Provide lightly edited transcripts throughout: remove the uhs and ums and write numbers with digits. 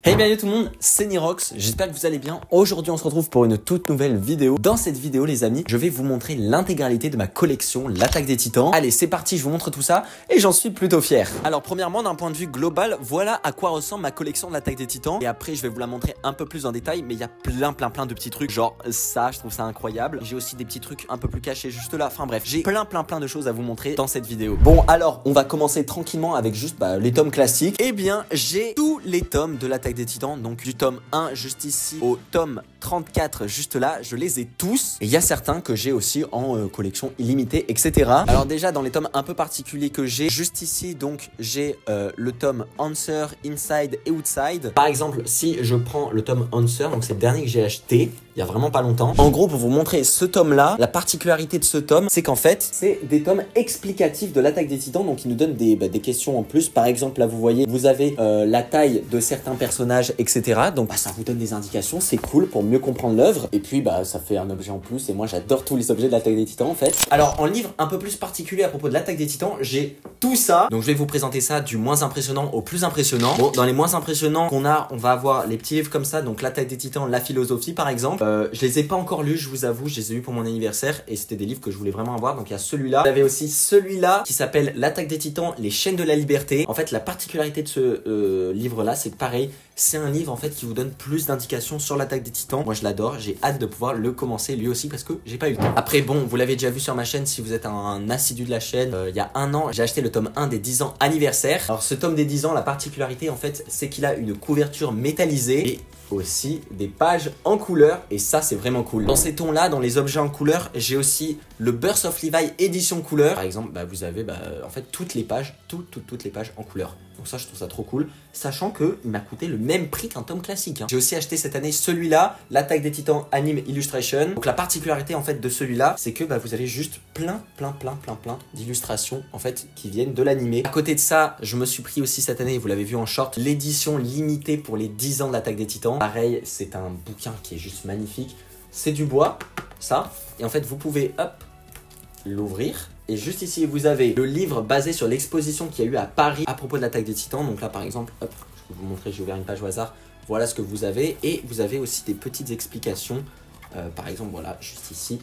Hey bien tout le monde, c'est Nirox, j'espère que vous allez bien. Aujourd'hui on se retrouve pour une toute nouvelle vidéo. Dans cette vidéo les amis, je vais vous montrer l'intégralité de ma collection L'Attaque des Titans. Allez c'est parti, je vous montre tout ça et j'en suis plutôt fier. Alors premièrement d'un point de vue global, voilà à quoi ressemble ma collection de L'Attaque des Titans. Et après je vais vous la montrer un peu plus en détail, mais il y a plein de petits trucs. Genre ça, je trouve ça incroyable. J'ai aussi des petits trucs un peu plus cachés juste là. Enfin bref, j'ai plein de choses à vous montrer dans cette vidéo. Bon alors, on va commencer tranquillement avec juste les tomes classiques. Eh bien j'ai tous les tomes de L'Attaque des Titans, donc du tome 1 juste ici au tome 34 juste là, je les ai tous. Et il y a certains que j'ai aussi en collection illimitée, etc. Alors déjà dans les tomes un peu particuliers que j'ai, juste ici donc j'ai le tome Answer, Inside et Outside. Par exemple si je prends le tome Answer, donc c'est le dernier que j'ai acheté il y a vraiment pas longtemps. En gros pour vous montrer ce tome là, la particularité de ce tome, c'est qu'en fait c'est des tomes explicatifs de l'Attaque des Titans, donc ils nous donnent des questions en plus. Par exemple là vous voyez, vous avez la taille de certains personnages, etc. Donc ça vous donne des indications, c'est cool pour mieux comprendre l'œuvre. Et puis ça fait un objet en plus, et moi j'adore tous les objets de l'Attaque des Titans en fait. Alors en livre un peu plus particulier à propos de l'Attaque des Titans, j'ai tout ça. Donc je vais vous présenter ça du moins impressionnant au plus impressionnant. Bon, dans les moins impressionnants qu'on a, on va avoir les petits livres comme ça, donc l'Attaque des Titans, la philosophie par exemple. Je les ai pas encore lus, je vous avoue, je les ai eus pour mon anniversaire et c'était des livres que je voulais vraiment avoir. Donc il y a celui-là. Vous avez aussi celui-là qui s'appelle L'Attaque des Titans, les chaînes de la liberté. En fait la particularité de ce livre-là, c'est que pareil, c'est un livre en fait qui vous donne plus d'indications sur l'Attaque des Titans. Moi je l'adore, j'ai hâte de pouvoir le commencer lui aussi parce que j'ai pas eu le temps. Après bon, vous l'avez déjà vu sur ma chaîne si vous êtes un assidu de la chaîne, il y a un an j'ai acheté le tome 1 des 10 ans anniversaire. Alors ce tome des 10 ans, la particularité en fait c'est qu'il a une couverture métallisée et aussi des pages en couleur, et ça c'est vraiment cool. Dans ces tons là, dans les objets en couleur, j'ai aussi le Birth of Levi édition couleur. Par exemple vous avez en fait toutes les pages, toutes les pages en couleur. Donc ça je trouve ça trop cool, sachant que il m'a coûté le même prix qu'un tome classique hein. J'ai aussi acheté cette année celui-là, l'Attaque des Titans Anime Illustration. Donc la particularité en fait de celui-là, c'est que vous avez juste plein d'illustrations en fait qui viennent de l'animé. À côté de ça, je me suis pris aussi cette année, vous l'avez vu en short, l'édition limitée pour les 10 ans de l'Attaque des Titans. Pareil, c'est un bouquin qui est juste magnifique. C'est du bois, ça, et en fait vous pouvez l'ouvrir. Et juste ici, vous avez le livre basé sur l'exposition qu'il y a eu à Paris à propos de l'Attaque des Titans. Donc là, par exemple, je vais vous montrer, j'ai ouvert une page au hasard. Voilà ce que vous avez. Et vous avez aussi des petites explications. Par exemple, voilà, juste ici,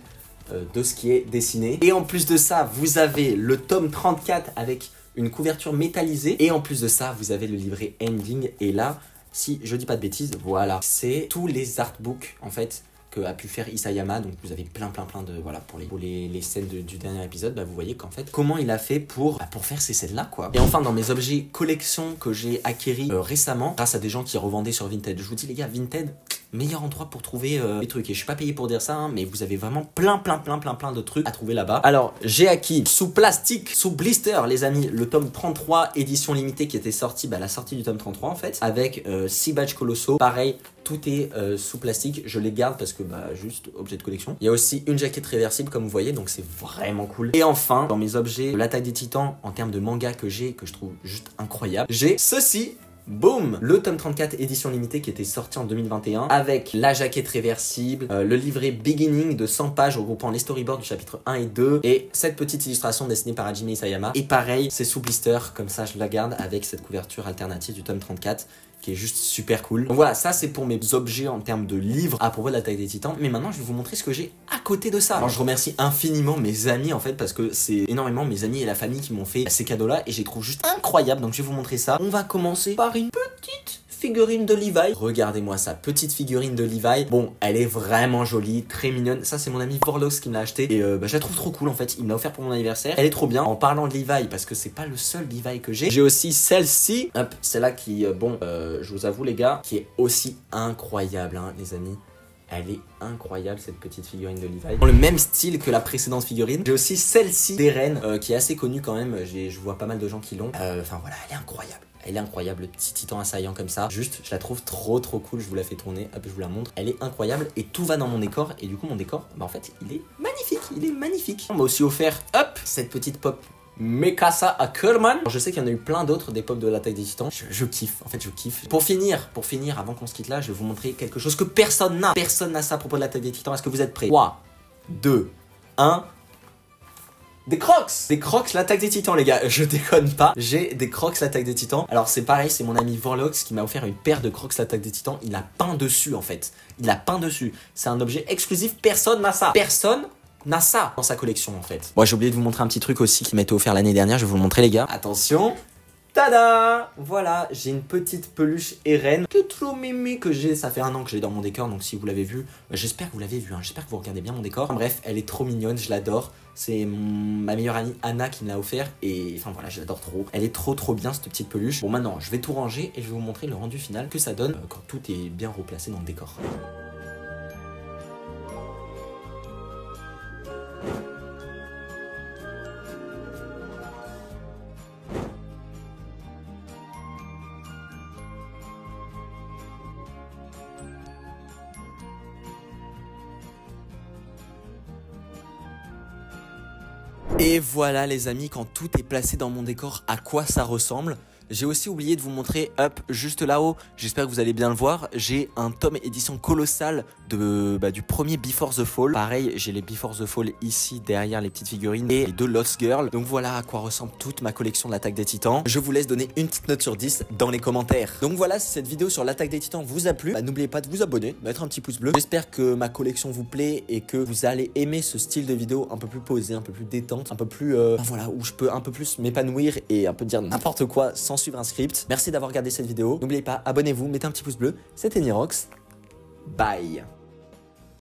de ce qui est dessiné. Et en plus de ça, vous avez le tome 34 avec une couverture métallisée. Et en plus de ça, vous avez le livret ending. Et là, si je dis pas de bêtises, voilà, c'est tous les artbooks, en fait, que a pu faire Isayama. Donc vous avez plein de voilà pour les scènes du dernier épisode. Vous voyez qu'en fait comment il a fait pour faire ces scènes là quoi. Et enfin dans mes objets collection que j'ai acquéris récemment grâce à des gens qui revendaient sur Vinted, je vous dis les gars, Vinted meilleur endroit pour trouver des trucs, et je suis pas payé pour dire ça hein, mais vous avez vraiment plein de trucs à trouver là-bas. Alors j'ai acquis sous plastique, sous blister les amis, le tome 33 édition limitée qui était sorti la sortie du tome 33 en fait, avec 6 badges colossaux. Pareil, tout est sous plastique, je les garde parce que juste objet de collection. Il y a aussi une jaquette réversible comme vous voyez, donc c'est vraiment cool. Et enfin dans mes objets de l'Attaque des Titans en termes de manga que je trouve juste incroyable, j'ai ceci. Boum! Le tome 34 édition limitée qui était sorti en 2021 avec la jaquette réversible, le livret Beginning de 100 pages regroupant les storyboards du chapitre 1 et 2 et cette petite illustration dessinée par Hajime Isayama. Et pareil, c'est sous blister, comme ça je la garde avec cette couverture alternative du tome 34 qui est juste super cool. Donc voilà, ça c'est pour mes objets en termes de livres à propos de l'Attaque des Titans. Mais maintenant je vais vous montrer ce que j'ai à côté de ça. Alors je remercie infiniment mes amis en fait, parce que c'est énormément mes amis et la famille qui m'ont fait ces cadeaux là et je les trouve juste incroyables. Donc je vais vous montrer ça. On va commencer par une petite figurine de Levi. Regardez-moi ça, petite figurine de Levi. Bon, elle est vraiment jolie, très mignonne. Ça c'est mon ami Vorlox qui me l'a acheté et je la trouve trop cool en fait. Il me l'a offert pour mon anniversaire. Elle est trop bien. En parlant de Levi, parce que c'est pas le seul Levi que j'ai aussi celle-ci. Hop, celle-là qui je vous avoue les gars, qui est aussi incroyable hein, les amis. Elle est incroyable cette petite figurine de Levi. Dans le même style que la précédente figurine. J'ai aussi celle-ci d'Eren qui est assez connue quand même. Je vois pas mal de gens qui l'ont. Enfin voilà, elle est incroyable. Elle est incroyable, le petit titan assaillant comme ça. Juste, je la trouve trop cool. Je vous la fais tourner, hop, je vous la montre. Elle est incroyable et tout va dans mon décor. Et du coup, mon décor, en fait, il est magnifique. Il est magnifique. On m'a aussi offert, hop, cette petite pop Mikasa Ackerman. Je sais qu'il y en a eu plein d'autres des pop de l'Attaque des Titans. Je kiffe, en fait je kiffe. Pour finir, avant qu'on se quitte là, je vais vous montrer quelque chose que personne n'a. Personne n'a ça à propos de l'Attaque des Titans. Est-ce que vous êtes prêts? 3, 2, 1. Des Crocs, l'attaque des titans les gars, je déconne pas. J'ai des Crocs, l'attaque des titans. Alors c'est pareil, c'est mon ami Vorlox qui m'a offert une paire de Crocs, l'attaque des titans. Il a peint dessus en fait. Il a peint dessus. C'est un objet exclusif, personne n'a ça. Personne n'a ça dans sa collection en fait. Bon, j'ai oublié de vous montrer un petit truc aussi qui m'a été offert l'année dernière, je vais vous le montrer les gars. Attention. Tada! Voilà, j'ai une petite peluche Eren, tout trop mimi que j'ai, ça fait 1 an que je l'ai dans mon décor, donc si vous l'avez vu, j'espère que vous l'avez vu, hein, j'espère que vous regardez bien mon décor. Enfin, bref, elle est trop mignonne, je l'adore, c'est ma meilleure amie Anna qui me l'a offert, et enfin voilà, je l'adore trop. Elle est trop bien cette petite peluche. Bon maintenant, je vais tout ranger et je vais vous montrer le rendu final que ça donne quand tout est bien replacé dans le décor. Et voilà les amis, quand tout est placé dans mon décor, à quoi ça ressemble. J'ai aussi oublié de vous montrer, hop, juste là-haut, j'espère que vous allez bien le voir, j'ai un tome édition colossal du premier Before the Fall. Pareil, j'ai les Before the Fall ici, derrière les petites figurines, et les 2 Lost Girl. Donc voilà à quoi ressemble toute ma collection de l'attaque des titans. Je vous laisse donner une petite note sur 10 dans les commentaires. Donc voilà, si cette vidéo sur l'attaque des titans vous a plu, n'oubliez pas de vous abonner, de mettre un petit pouce bleu. J'espère que ma collection vous plaît et que vous allez aimer ce style de vidéo un peu plus posé, un peu plus détente, un peu plus, voilà, où je peux un peu plus m'épanouir et un peu dire n'importe quoi sans suivre un script. Merci d'avoir regardé cette vidéo. N'oubliez pas, abonnez-vous, mettez un petit pouce bleu. C'était Nirox. Bye.